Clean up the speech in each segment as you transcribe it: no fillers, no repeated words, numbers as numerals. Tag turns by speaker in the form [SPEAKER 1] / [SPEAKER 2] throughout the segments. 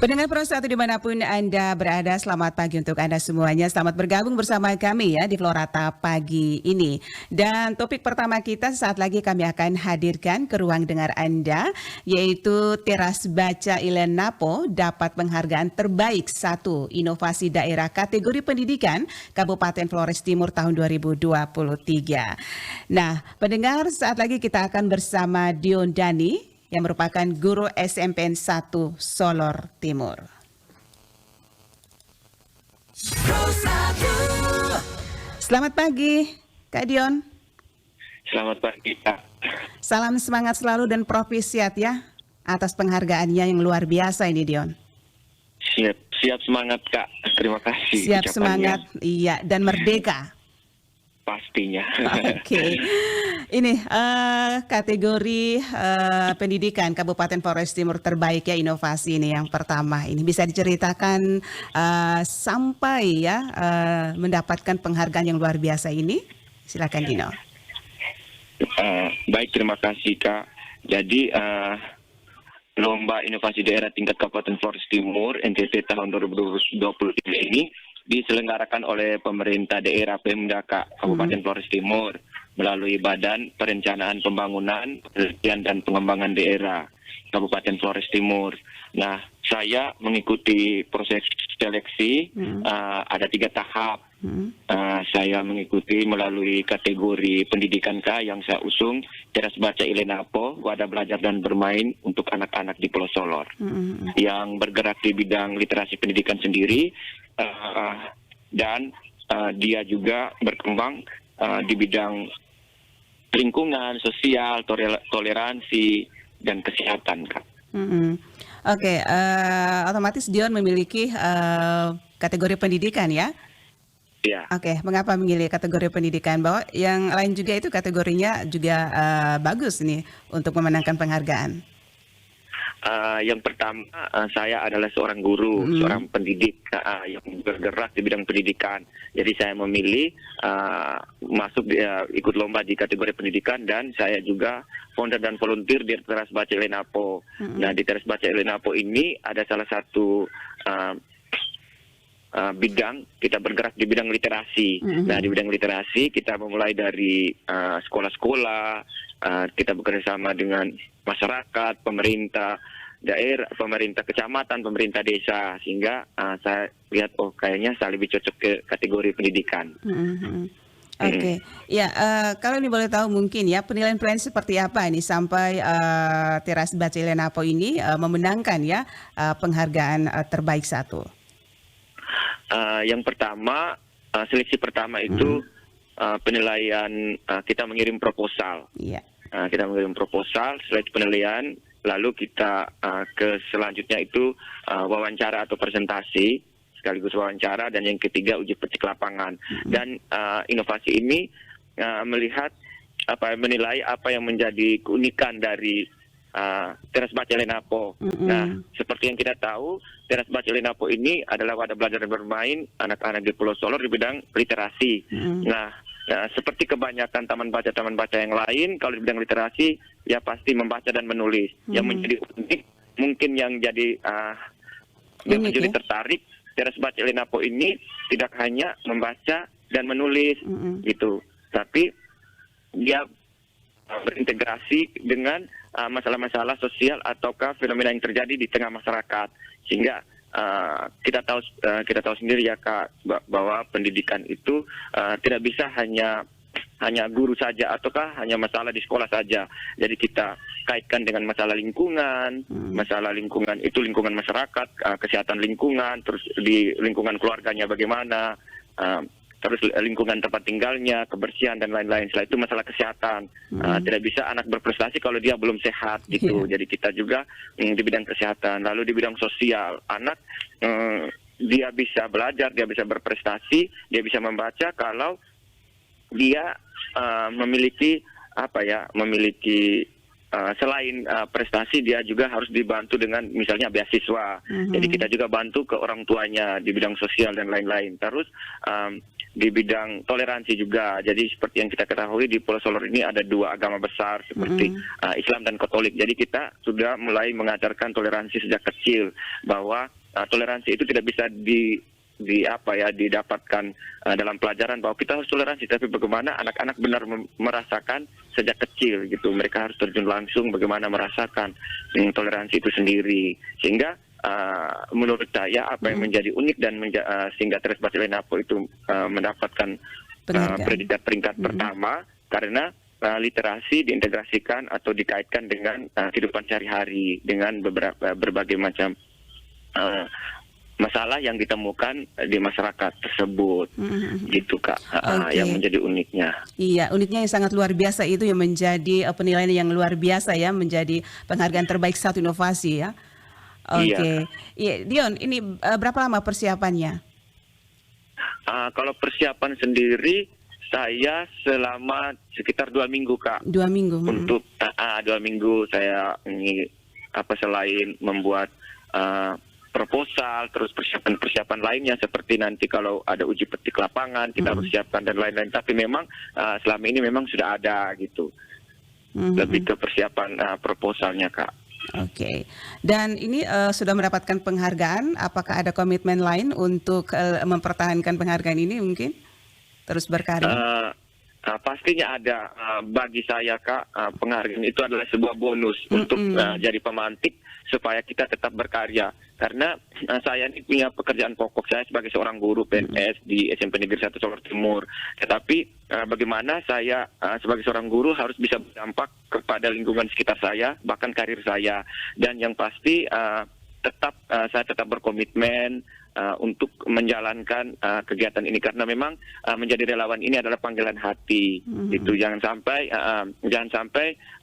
[SPEAKER 1] Pendengar Pro 1 dimanapun Anda berada, selamat pagi untuk Anda semuanya. Selamat bergabung bersama kami ya di Florata pagi ini. Dan topik pertama kita saat lagi kami akan hadirkan ke ruang dengar Anda, yaitu Teras Baca Ilen Napo dapat penghargaan terbaik 1 inovasi daerah kategori pendidikan Kabupaten Flores Timur tahun 2023. Nah, pendengar saat lagi kita akan bersama Dion Dani, yang merupakan guru SMPN 1 Solor Timur. Selamat pagi, Kak Dion.
[SPEAKER 2] Selamat pagi, Kak.
[SPEAKER 1] Salam semangat selalu dan profisiat ya, atas penghargaannya yang luar biasa ini, Dion.
[SPEAKER 2] Siap semangat, Kak. Terima kasih.
[SPEAKER 1] Siap semangat, iya, dan merdeka.
[SPEAKER 2] Pastinya.
[SPEAKER 1] Oke. Ini kategori pendidikan Kabupaten Flores Timur terbaik ya, inovasi ini yang pertama. Ini bisa diceritakan sampai ya mendapatkan penghargaan yang luar biasa ini. Silakan Dino.
[SPEAKER 2] Baik, terima kasih, Kak. Jadi Lomba Inovasi Daerah Tingkat Kabupaten Flores Timur NTT tahun 2023 ini diselenggarakan oleh pemerintah daerah Pemda Kabupaten Flores Timur melalui Badan Perencanaan Pembangunan, Penelitian dan Pengembangan Daerah Kabupaten Flores Timur. Nah, saya mengikuti proses seleksi, ada 3 tahap. Saya mengikuti melalui kategori pendidikan K yang saya usung, Teras Baca Ilen Napo, wadah belajar dan bermain untuk anak-anak di Pulau Solor, yang bergerak di bidang literasi pendidikan sendiri, dan dia juga berkembang di bidang lingkungan, sosial, toleransi, dan kesehatan, Kak.
[SPEAKER 1] Oke, otomatis Dion memiliki kategori pendidikan ya?
[SPEAKER 2] Ya.
[SPEAKER 1] Oke, mengapa memilih kategori pendidikan? Bahwa yang lain juga itu kategorinya juga bagus nih untuk memenangkan penghargaan.
[SPEAKER 2] Yang pertama, saya adalah seorang guru, seorang pendidik yang bergerak di bidang pendidikan. Jadi saya memilih masuk ikut lomba di kategori pendidikan, dan saya juga founder dan volunteer di Teras Baca Ilen Napo. Nah, di Teras Baca Ilen Napo ini ada salah satu bidang, kita bergerak di bidang literasi. Nah, di bidang literasi kita memulai dari sekolah-sekolah, kita bekerja sama dengan masyarakat, pemerintah daerah, pemerintah kecamatan, pemerintah desa, sehingga saya lihat kayaknya saya lebih cocok ke kategori pendidikan.
[SPEAKER 1] Oke, ya kalau ini boleh tahu mungkin ya penilaian seperti apa ini sampai Teras Baca Ilen Napo ini memenangkan ya penghargaan terbaik 1.
[SPEAKER 2] Yang pertama, seleksi pertama itu penilaian, kita mengirim proposal.
[SPEAKER 1] Iya.
[SPEAKER 2] Kita mengirim proposal, setelah itu penilaian, lalu kita ke selanjutnya itu wawancara atau presentasi, sekaligus wawancara, dan yang ketiga uji praktik lapangan. Dan inovasi ini melihat menilai apa yang menjadi keunikan dari Teras Baca Ilen Napo. Nah, seperti yang kita tahu, Teras Baca Ilen Napo ini adalah wadah belajar dan bermain anak-anak di Pulau Solor di bidang literasi. Nah, seperti kebanyakan taman baca yang lain, kalau di bidang literasi ya pasti membaca dan menulis. Yang menjadi unik, mungkin yang jadi tertarik, Teras Baca Ilen Napo ini tidak hanya membaca dan menulis gitu, tapi dia berintegrasi dengan masalah-masalah sosial ataukah fenomena yang terjadi di tengah masyarakat, sehingga kita tahu sendiri ya, Kak, bahwa pendidikan itu tidak bisa hanya guru saja ataukah hanya masalah di sekolah saja. Jadi kita kaitkan dengan masalah lingkungan, itu lingkungan masyarakat, kesehatan lingkungan, terus di lingkungan keluarganya bagaimana, terus lingkungan tempat tinggalnya, kebersihan dan lain-lain. Setelah itu masalah kesehatan. Tidak bisa anak berprestasi kalau dia belum sehat gitu. Jadi kita juga di bidang kesehatan. Lalu di bidang sosial, anak dia bisa belajar, dia bisa berprestasi, dia bisa membaca kalau dia memiliki selain prestasi dia juga harus dibantu dengan misalnya beasiswa. Jadi kita juga bantu ke orang tuanya di bidang sosial dan lain-lain. Terus di bidang toleransi juga. Jadi seperti yang kita ketahui di Pulau Solor ini ada dua agama besar seperti Islam dan Katolik. Jadi kita sudah mulai mengajarkan toleransi sejak kecil bahwa toleransi itu tidak bisa didapatkan dalam pelajaran bahwa kita harus toleransi, tapi bagaimana anak-anak benar merasakan sejak kecil gitu. Mereka harus terjun langsung bagaimana merasakan toleransi itu sendiri, sehingga menurut saya apa yang menjadi unik dan sehingga Teras Basilea Napo itu mendapatkan predikat peringkat pertama karena literasi diintegrasikan atau dikaitkan dengan kehidupan sehari-hari dengan berbagai macam masalah yang ditemukan di masyarakat tersebut, gitu Kak, yang menjadi uniknya.
[SPEAKER 1] Iya, uniknya yang sangat luar biasa itu yang menjadi penilaian yang luar biasa ya, menjadi penghargaan terbaik satu inovasi ya. Oke, iya. Dion, ini berapa lama persiapannya?
[SPEAKER 2] Kalau persiapan sendiri saya selama sekitar 2 minggu Kak.
[SPEAKER 1] 2 minggu.
[SPEAKER 2] Untuk 2 minggu saya ini selain membuat proposal, terus persiapan lainnya seperti nanti kalau ada uji petik lapangan kita harus siapkan dan lain-lain. Tapi memang selama ini memang sudah ada gitu, lebih ke persiapan proposalnya Kak.
[SPEAKER 1] Oke. Dan ini sudah mendapatkan penghargaan. Apakah ada komitmen lain untuk mempertahankan penghargaan ini mungkin terus berkarya?
[SPEAKER 2] Pastinya ada. Bagi saya Kak, penghargaan itu adalah sebuah bonus untuk jadi pemantik supaya kita tetap berkarya. Karena saya ini punya pekerjaan pokok, saya sebagai seorang guru PNS di SMP Negeri 1 Solor Timur. Tetapi bagaimana saya sebagai seorang guru harus bisa berdampak kepada lingkungan sekitar saya, bahkan karir saya. Dan yang pasti saya tetap berkomitmen untuk menjalankan kegiatan ini karena memang menjadi relawan ini adalah panggilan hati. Itu jangan sampai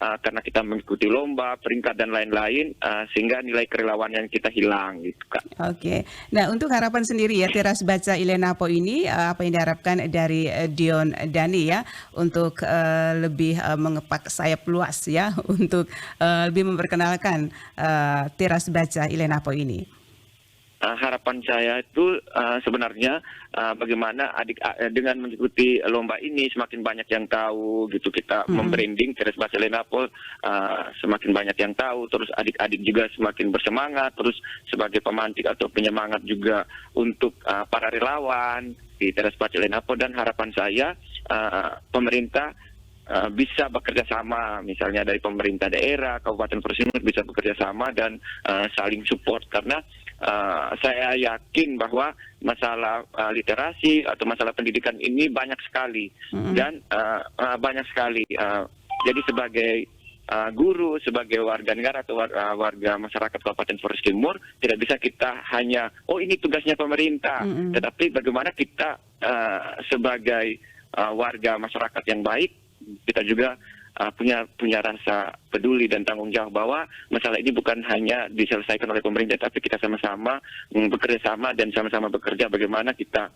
[SPEAKER 2] karena kita mengikuti lomba, peringkat dan lain-lain sehingga nilai kerelawanan kita hilang gitu Kak.
[SPEAKER 1] Oke. Nah, untuk harapan sendiri ya Teras Baca Ilea Napo ini apa yang diharapkan dari Dion Dani ya untuk lebih mengepak sayap luas ya untuk lebih memperkenalkan Teras Baca Ilea Napo ini.
[SPEAKER 2] Harapan saya itu sebenarnya bagaimana dengan mengikuti lomba ini semakin banyak yang tahu gitu, kita membranding Teras Basilea Napo semakin banyak yang tahu, terus adik-adik juga semakin bersemangat, terus sebagai pemantik atau penyemangat juga untuk para relawan di Teras Basilea Napo. Dan harapan saya pemerintah bisa bekerja sama, misalnya dari pemerintah daerah, Kabupaten Provinsi bisa bekerja sama dan saling support karena saya yakin bahwa masalah literasi atau masalah pendidikan ini banyak sekali dan banyak sekali. Jadi sebagai guru, sebagai warga negara atau warga masyarakat Kabupaten Flores Timur tidak bisa kita hanya ini tugasnya pemerintah, tetapi bagaimana kita sebagai warga masyarakat yang baik kita juga punya rasa peduli dan tanggung jawab bahwa masalah ini bukan hanya diselesaikan oleh pemerintah, tapi kita sama-sama bekerja sama dan sama-sama bekerja bagaimana kita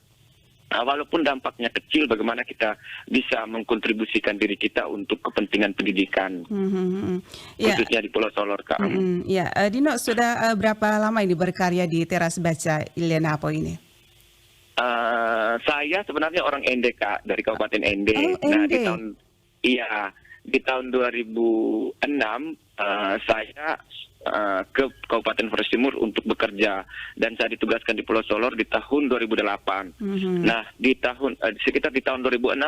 [SPEAKER 2] walaupun dampaknya kecil, bagaimana kita bisa mengkontribusikan diri kita untuk kepentingan pendidikan, khususnya di Pulau Solor Kak.
[SPEAKER 1] Ya, Dino sudah berapa lama ini berkarya di Teras Baca Ilea Napo ini?
[SPEAKER 2] Saya sebenarnya orang Ende Kak, dari Kabupaten Ende. Nah di tahun 2006 saya ke Kabupaten Flores Timur untuk bekerja dan saya ditugaskan di Pulau Solor di tahun 2008. Nah sekitar di tahun 2016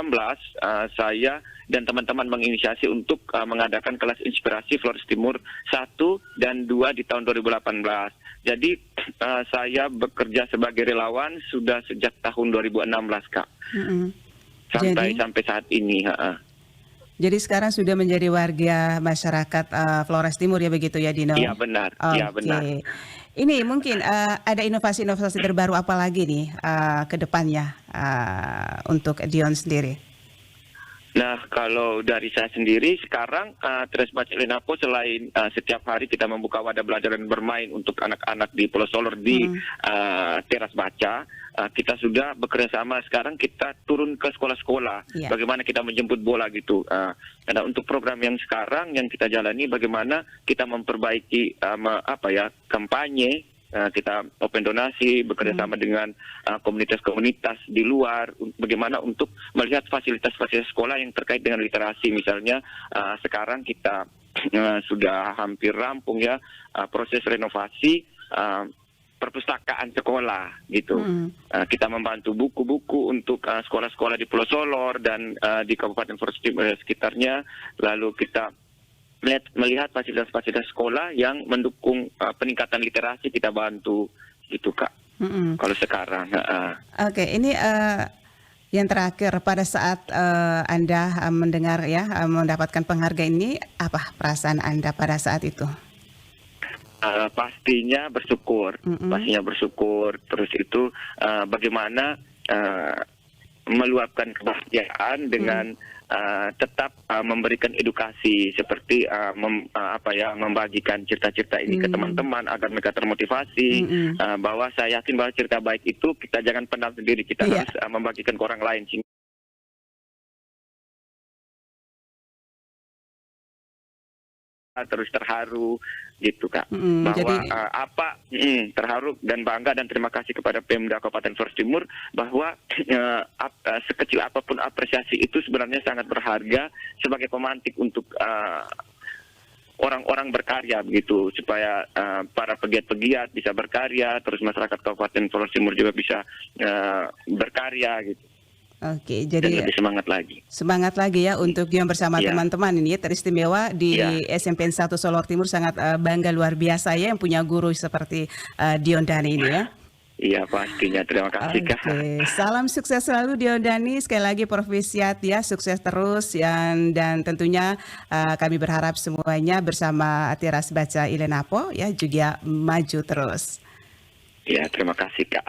[SPEAKER 2] saya dan teman-teman menginisiasi untuk mengadakan kelas inspirasi Flores Timur 1 dan 2 di tahun 2018. Jadi saya bekerja sebagai relawan sudah sejak tahun 2016 Kak. Sampai saat ini.
[SPEAKER 1] Jadi sekarang sudah menjadi warga masyarakat Flores Timur ya begitu ya Dino?
[SPEAKER 2] Iya benar. Iya benar.
[SPEAKER 1] Ini mungkin ada inovasi-inovasi terbaru apa lagi nih ke depannya untuk Dion sendiri?
[SPEAKER 2] Nah, kalau dari saya sendiri sekarang Teras Baca Lenapo selain setiap hari kita membuka wadah belajar dan bermain untuk anak-anak di Pulau Solor di Teras Baca, kita sudah bekerja sama sekarang kita turun ke sekolah-sekolah.
[SPEAKER 1] Yeah.
[SPEAKER 2] Bagaimana kita menjemput bola gitu. Karena untuk program yang sekarang yang kita jalani bagaimana kita memperbaiki kampanye. Kita open donasi, bekerja sama dengan komunitas-komunitas di luar, bagaimana untuk melihat fasilitas-fasilitas sekolah yang terkait dengan literasi. Misalnya sekarang kita sudah hampir rampung ya proses renovasi perpustakaan sekolah gitu. Kita membantu buku-buku untuk sekolah-sekolah di Pulau Solor dan di Kabupaten Flores Timur sekitarnya, lalu kita melihat fasilitas-fasilitas sekolah yang mendukung peningkatan literasi kita bantu gitu Kak. Kalau sekarang.
[SPEAKER 1] Oke, ini yang terakhir pada saat Anda mendengar ya mendapatkan penghargaan ini, apa perasaan Anda pada saat itu?
[SPEAKER 2] Pastinya bersyukur, Terus itu bagaimana meluapkan kebahagiaan dengan tetap memberikan edukasi seperti membagikan cerita-cerita ini ke teman-teman agar mereka termotivasi, bahwa saya yakin bahwa cerita baik itu kita jangan pendam sendiri, kita harus membagikan ke orang lain. Terus terharu gitu Kak, bahwa terharu dan bangga dan terima kasih kepada Pemda Kabupaten Flores Timur bahwa sekecil apapun apresiasi itu sebenarnya sangat berharga sebagai pemantik untuk orang-orang berkarya begitu, supaya para pegiat-pegiat bisa berkarya, terus masyarakat Kabupaten Flores Timur juga bisa berkarya gitu.
[SPEAKER 1] Oke, jadi
[SPEAKER 2] dan lebih semangat lagi.
[SPEAKER 1] Semangat lagi ya untuk yang bersama teman-teman ini teristimewa di SMP 1 Solor Timur, sangat bangga luar biasa ya yang punya guru seperti Dion Dhani ini ya.
[SPEAKER 2] Iya pastinya, terima kasih Kak.
[SPEAKER 1] Salam sukses selalu Dion Dhani, sekali lagi Profesiat ya, sukses terus dan tentunya kami berharap semuanya bersama Teras Baca Lenapo ya juga maju terus.
[SPEAKER 2] Iya terima kasih Kak.